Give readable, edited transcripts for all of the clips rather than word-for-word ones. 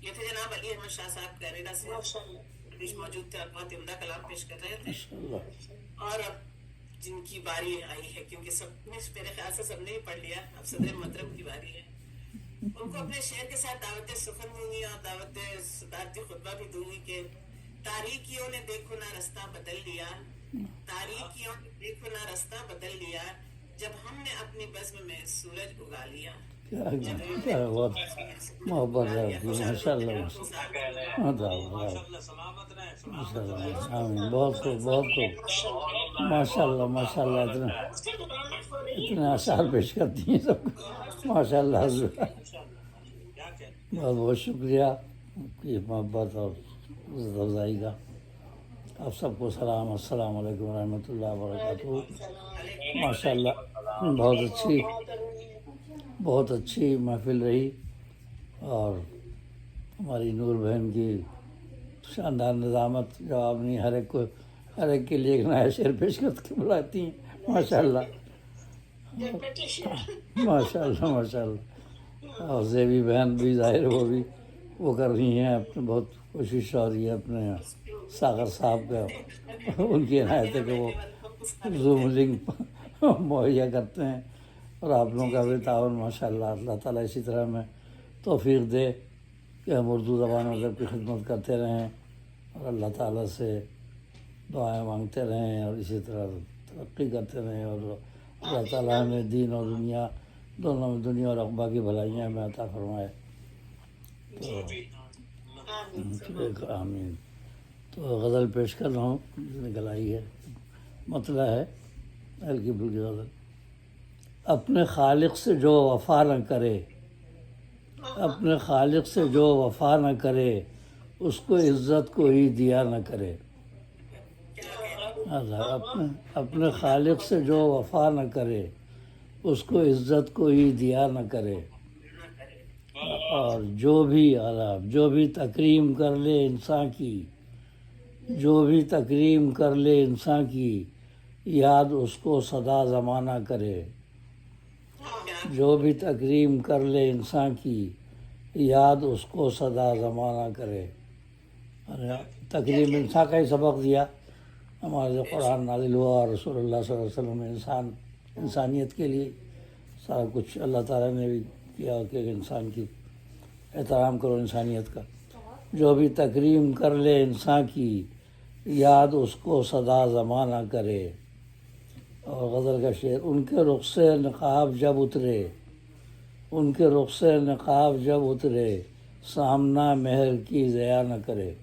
یہ تھے جناب علی احمد شاہ صاحب کینیڈا سے پیش موجود تھے اور بہت عمدہ کلام پیش کر رہے تھے. اور اب جن کی باری آئی ہے، کیونکہ سب نے میرے خیال سے سب نے ہی پڑھ لیا، اب صدر محترم کی باری ہے. ان کو اپنے شعر کے ساتھ دعوت سخن دوں گی اور دعوت صدارتی خطبہ بھی دوں گی کہ تاریکیوں نے دیکھو نہ رستہ بدل لیا، تاریکیوں نے دیکھو نہ رستہ بدل لیا، جب ہم نے اپنی بزم میں سورج اگا لیا. کیا بہت محبت رہتی ہے، ماشاء اللہ. ماشاء اللہ، آمین. بہت خوب، بہت خوب، ماشاء اللہ، ماشاء اللہ. اتنے اشعار پیش کرتی ہیں سب کو، ماشاء اللہ. حضرت بہت بہت شکریہ آپ کی محبت اور عزت افزائی کا. آپ سب کو سلام، السلام علیکم ورحمۃ اللہ وبرکاتہ. ماشاء اللہ، بہت اچھی محفل رہی، اور ہماری نور بہن کی شاندار نظامت، جواب نہیں، ہر ایک کے لیے ایک نیا شعر پیش کر کے بلاتی ہیں. ماشاء اللہ، ماشاء اللہ، ماشاء اللہ. اور زیبی بہن بھی ظاہر وہ کر رہی ہیں، اپنے بہت کوشش ہو رہی ہے اپنے ساغر صاحب کا، ان کی عنایت ہے کہ وہ زوم لنک مہیا کرتے ہیں. اور آپ لوگوں کا بھی تعاون ماشاء اللہ. اللہ تعالیٰ اسی طرح میں توفیق دے کہ ہم اردو زبان ادب کی خدمت کرتے رہیں، اور اللہ تعالیٰ سے دعائیں مانگتے رہیں، اور اسی طرح ترقی کرتے رہیں، اور اللہ تعالیٰ ہمیں دین اور دنیا دونوں میں، دنیا اور عقبہ کی بھلائیاں میں عطا فرمائے. تو آمین. تو غزل پیش کر رہا ہوں، نکل آئی ہے، مطلع ہے ہلکی پھلکی غزل. اپنے خالق سے جو وفا نہ کرے، اپنے خالق سے جو وفا نہ کرے، اس کو عزت کوئی دیا نہ کرے. اپنے خالق سے جو وفا نہ کرے، اس کو عزت کوئی دیا نہ کرے. اور جو بھی تکریم کر لے انسان کی، جو بھی تکریم کر لے انسان کی، یاد اس کو سدا زمانہ کرے. جو بھی تکریم کر لے انسان کی، یاد اس کو سدا زمانہ کرے. تکریم انسان کا ہی سبق دیا. ہمارے جو قرآن نازل ہوا، اور رسول اللہ صلی اللہ علیہ وسلم نے انسانیت کے لیے سارا کچھ اللہ تعالیٰ نے بھی کیا کہ انسان کی احترام کرو انسانیت کا. جو بھی تکریم کر لے انسان کی، یاد اس کو سدا زمانہ کرے. اور غزل کا شعر: ان کے رخ سے نقاب جب اترے، ان کے رخ سے نقاب جب اترے، سامنا مہر کی ضیا نہ کرے.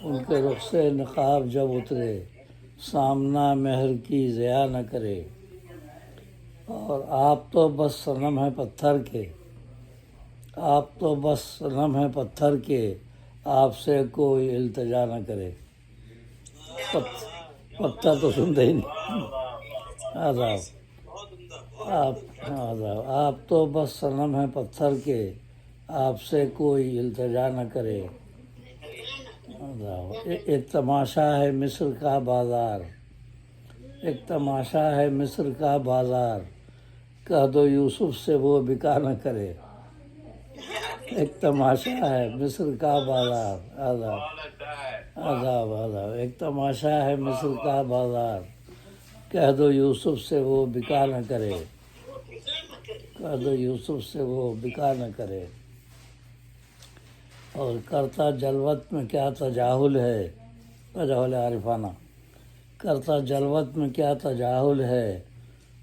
ان کے رخ سے نقاب جب اترے، سامنا مہر کی ضیا نہ کرے. اور آپ تو بس صنم ہے پتھر کے، آپ تو بس صنم ہے پتھر کے، آپ سے کوئی التجا نہ کرے. پتھر تو سنتے ہی نہیں. آپ تو بس صنم ہے پتھر کے، آپ سے کوئی التجا نہ کرے. ایک تماشا ہے مصر کا بازار، ایک تماشا ہے مصر کا بازار، کہہ دو یوسف سے وہ بکا نہ کرے. ایک تماشا ہے مصر کا بازار، ایک تماشا ہے مصر کا بازار، کہہ دو یوسف سے وہ بکا نہ کرے. کہہ دو یوسف سے وہ بکا نہ کرے. اور کرتا جلوت میں کیا تجاہل ہے، تجاہل عارفانہ. کرتا جلوت میں کیا تجاہل ہے،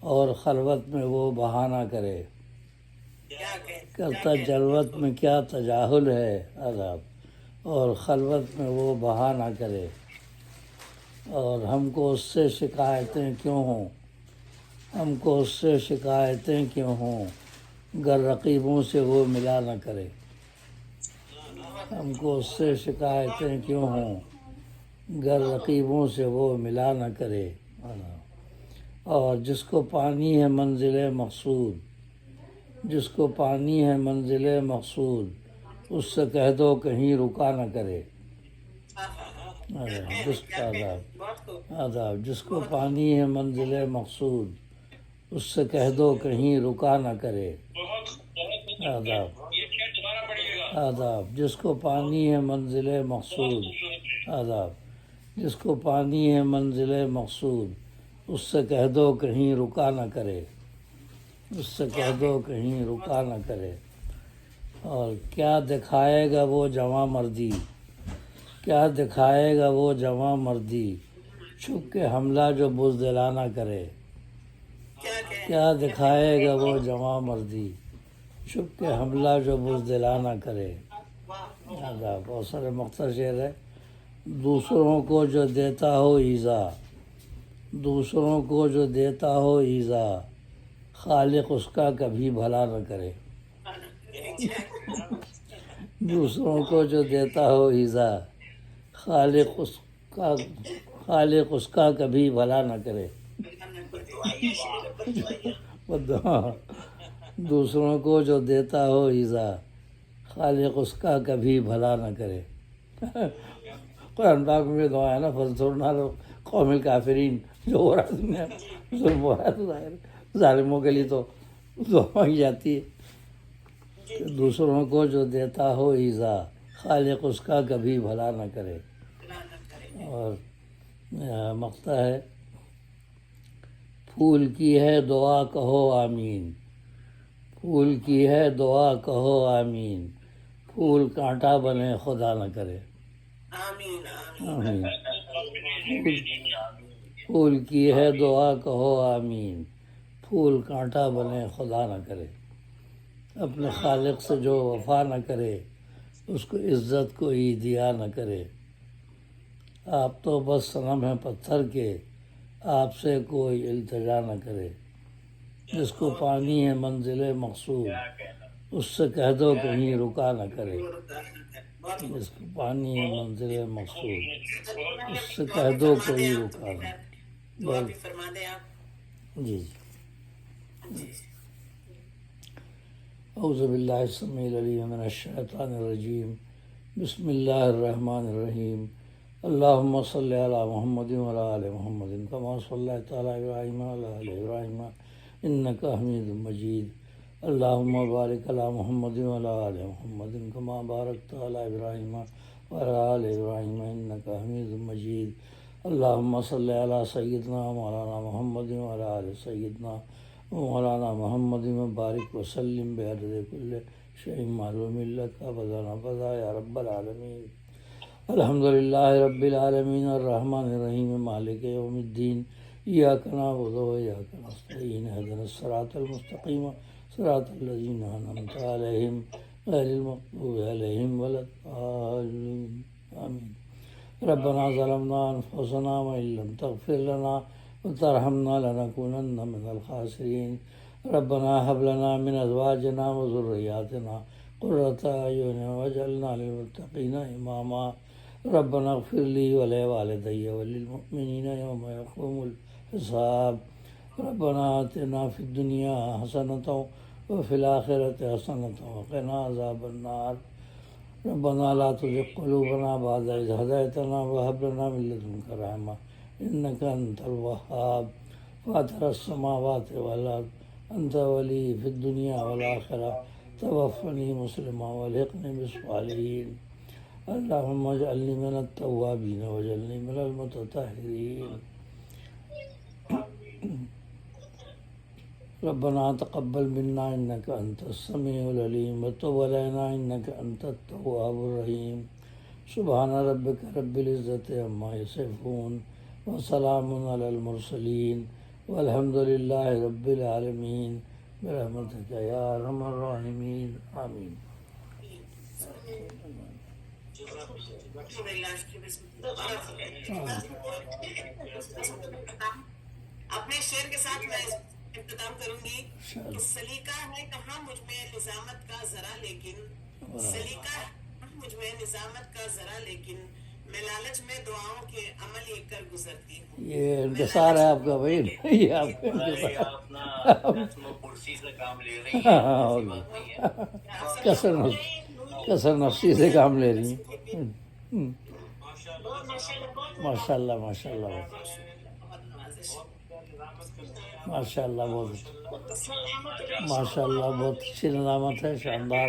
اور خلوت میں وہ بہانہ کرے. کرتا جلوت میں کیا تجاہل ہے، اور خلوت میں وہ بہانہ کرے. اور ہم کو اس سے شکایتیں کیوں ہوں، ہم کو اس سے شکایتیں کیوں ہوں، گر رقیبوں سے وہ ملا نہ کرے. ہم کو اس سے شکایتیں کیوں ہوں، گر رقیبوں سے وہ ملا نہ کرے. اور جس کو پانی ہے منزل مقصود، جس کو پانی ہے منزل مقصود، اس سے کہہ دو کہیں رکا نہ کرے. جس کو پانی ہے منزل مقصود، اس سے کہہ دو کہیں رکا نہ کرے. آداب، جس کو پانی ہے منزل مقصود، آداب، جس کو پانی ہے منزل مقصود، اس سے کہہ دو کہیں رکا نہ کرے، اس سے کہہ دو کہیں رکا نہ کرے۔ اور کیا دکھائے گا وہ جواں مردی، کیا دکھائے گا وہ جواں مردی، چھپ کے حملہ جو بزدلانہ کرے، کیا دکھائے گا وہ جواں مردی، چھپ کے حملہ جو بزدلانہ کرے۔ آداب، بہت سارے مختصر شعر ہے۔ دوسروں کو جو دیتا ہو ایذا، دوسروں کو جو دیتا ہو ایذا، خالق اس کا کبھی بھلا نہ کرے، دوسروں کو جو دیتا ہو ایذا، خالق اس کا کبھی بھلا نہ کرے۔ دوسروں کو جو دیتا ہو ایذا، خالق اس کا کبھی بھلا نہ کرے۔ قرآن پاک میں دعا ہے نا، فَانصُرْنَا عَلَى الْقَوْمِ الْكَافِرِينَ، جو ہو رہا دنیا میں ظلم ہو رہا ہے تو ظاہر ظالموں کے لیے تو دعا مانگی جاتی ہے کہ دوسروں کو جو دیتا ہو ایذا، خالق اس کا کبھی بھلا نہ کرے۔ اور مقطع ہے، پھول کی ہے دعا کہو آمین، پھول کی ہے دعا کہو آمین، پھول کانٹا بنے خدا نہ کرے۔ آمین۔ پھول کی ہے دعا کہو آمین، پھول کانٹا بنے خدا نہ کرے۔ اپنے خالق سے جو وفا نہ کرے، اس کو عزت کوئی دیا نہ کرے۔ آپ تو بس صنم ہیں پتھر کے، آپ سے کوئی التجا نہ کرے۔ جس کو پانی ہے منزل مقصود، اس سے کہہ دو کہیں رکا نہ کرے۔ جس کو پانی ہے منزل مقصود، اس سے کہہ دو کوئی رکا نہ کرے۔ جی جی، اعوذ باللہ السمیع العلیم من الشیطان الرجیم، بسم اللہ الرحمن الرحیم۔ اللہم صلی علی محمد وعلی آل محمد کما صلیت علی ابراہیم وعلی آل ابراہیم انک حمید مجید۔ اللہم بارک علی محمد وعلی آل محمد کما بارکت علی ابراہیم وعلی آل ابراہیم انک حمید مجید۔ اللہم صلی علی سیدنا مولانا محمد وعلی آل سیدنا مولانا محمد بارک وسلم بعدد کل شیء معلوم لک ابدا ابدا یا رب العالمین۔ الحمدللہ رب العالمین الرحمن الرحیم مالک یوم الدین، ایاک نعبد و ایاک نستعین، اہدنا الصراط المستقیم صراط الذین انعمت علیہم غیر المغضوب علیہم ولا الضالین، آمین۔ ربنا ظلمنا انفسنا وان لم تغفر لنا وترحمنا لنکونن من الخاسرین۔ ربنا هب لنا من ازواجنا وذریاتنا قرۃ اعین واجعلنا للمتقین اماما۔ ربنا اغفر لی ولوالدی وللمؤمنین یوم یقوم الحساب۔ ربنا آتنا فی الدنیا حسنۃ وفی الآخرۃ حسنۃ وقنا عذاب النار۔ ربنا لا تزغ قلوبنا بعد إذ هديتنا وهب لنا من لدنك رحمة إنك أنت الوهاب۔ فاطر السماوات والأرض أنت ولي في الدنيا والآخرة، توفني مسلما والحقني بالصالحين۔ اللهم اجعلني من التوابين واجعلني من المتطهرين۔ ربنا تقبل منا إنك أنت السميع العليم وتب علينا إنك أنت التواب الرحيم۔ سبحان ربك رب العزة عما يصفون وسلام على المرسلين والحمد لله رب العالمين برحمتك يا أرحم الراحمين، آمين۔ اپنے شعر کے ساتھ میں اختتام کروں گی کہ سلیقہ ہے کہاں مجھ میں نظامت کا ذرا، لیکن سلیقہ مجھ میں نظامت کا ذرا، لیکن میں لالچ میں دعاؤں کے عمل ہی کر گزرتی ہوں۔ یہ انتصار ہے آپ کا بھائی، یہ آپ کا کسر نفسی سے کام لے رہی ہیں۔ ماشاء اللہ ماشاء اللہ ماشاء اللہ، بہت ماشاء اللہ، بہت اچھی نظامت ہے، شاندار۔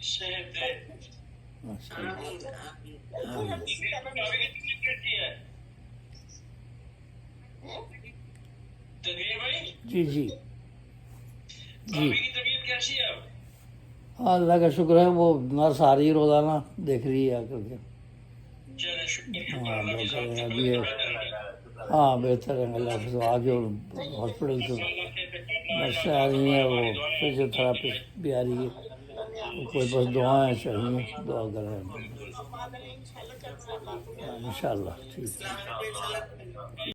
صحت دے. ماشاء اللہ. آمین آمین آمین. بھابھی کی طبیعت کیسی ہے؟ تنویر بھائی جی جی جی. بھابھی کی طبیعت کیسی ہے اب؟ ہاں اللہ کا شکر ہے، وہ نرس آ رہی ہے روزانہ، دیکھ رہی ہے آ کر کے. چلے شکر ہاں اللہ کی بہتر ہے صحت ابھی. ہاں بہتر ہے اللہ سے. آگے ہاسپٹل سے نرسیں آ رہی ہیں، وہ فزیو تھراپسٹ بھی آ رہی ہے. کوئی بس دعائیں چاہیے، دعا کریں. ان شاء اللہ ٹھیک ہے. السلام علیکم انشاءاللہ